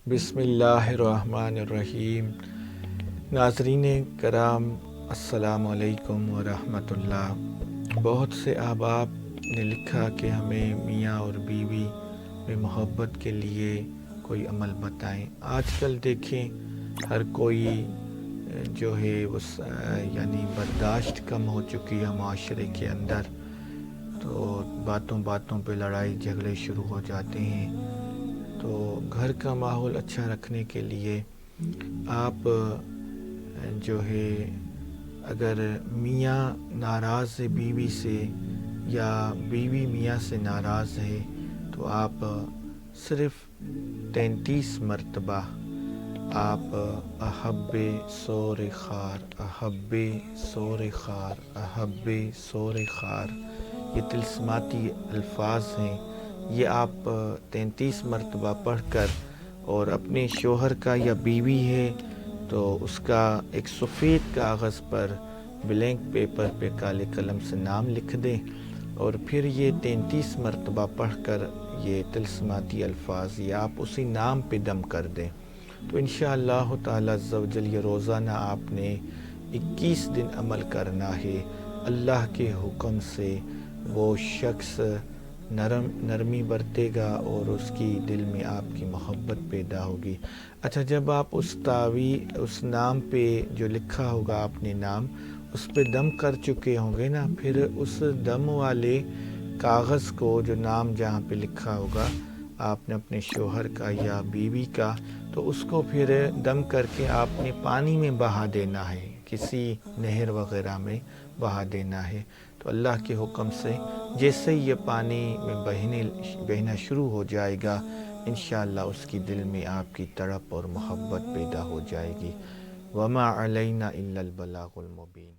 بسم اللہ الرحمن الرحیم۔ ناظرین کرام، السلام علیکم ورحمۃ اللہ۔ بہت سے احباب نے لکھا کہ ہمیں میاں اور بیوی میں محبت کے لیے کوئی عمل بتائیں۔ آج کل دیکھیں ہر کوئی جو ہے اس یعنی برداشت کم ہو چکی ہے معاشرے کے اندر، تو باتوں باتوں پہ لڑائی جھگڑے شروع ہو جاتے ہیں۔ تو گھر کا ماحول اچھا رکھنے کے لیے آپ جو ہے اگر میاں ناراض ہے بیوی سے یا بیوی میاں سے ناراض ہے تو آپ صرف 33 مرتبہ آپ احب سور خار، احب سور خار، احب سور خار، یہ طلسماتی الفاظ ہیں، یہ آپ 33 مرتبہ پڑھ کر اور اپنے شوہر کا یا بیوی ہے تو اس کا ایک سفید کاغذ پر بلینک پیپر پہ کالے قلم سے نام لکھ دیں اور پھر یہ 33 مرتبہ پڑھ کر یہ طلسماتی الفاظ یہ آپ اسی نام پہ دم کر دیں، تو انشاءاللہ تعالی عز و جل یہ روزانہ آپ نے 21 دن عمل کرنا ہے۔ اللہ کے حکم سے وہ شخص نرمی برتے گا اور اس کی دل میں آپ کی محبت پیدا ہوگی۔ اچھا، جب آپ اس نام پہ جو لکھا ہوگا آپ نے نام اس پہ دم کر چکے ہوں گے نا، پھر اس دم والے کاغذ کو جو نام جہاں پہ لکھا ہوگا آپ نے اپنے شوہر کا یا بیوی کا، تو اس کو پھر دم کر کے آپ نے پانی میں بہا دینا ہے، کسی نہر وغیرہ میں بہا دینا ہے۔ تو اللہ کے حکم سے جیسے ہی یہ پانی میں بہنا شروع ہو جائے گا، انشاءاللہ اس کی دل میں آپ کی تڑپ اور محبت پیدا ہو جائے گی۔ وما علینا الا البلاغ المبین۔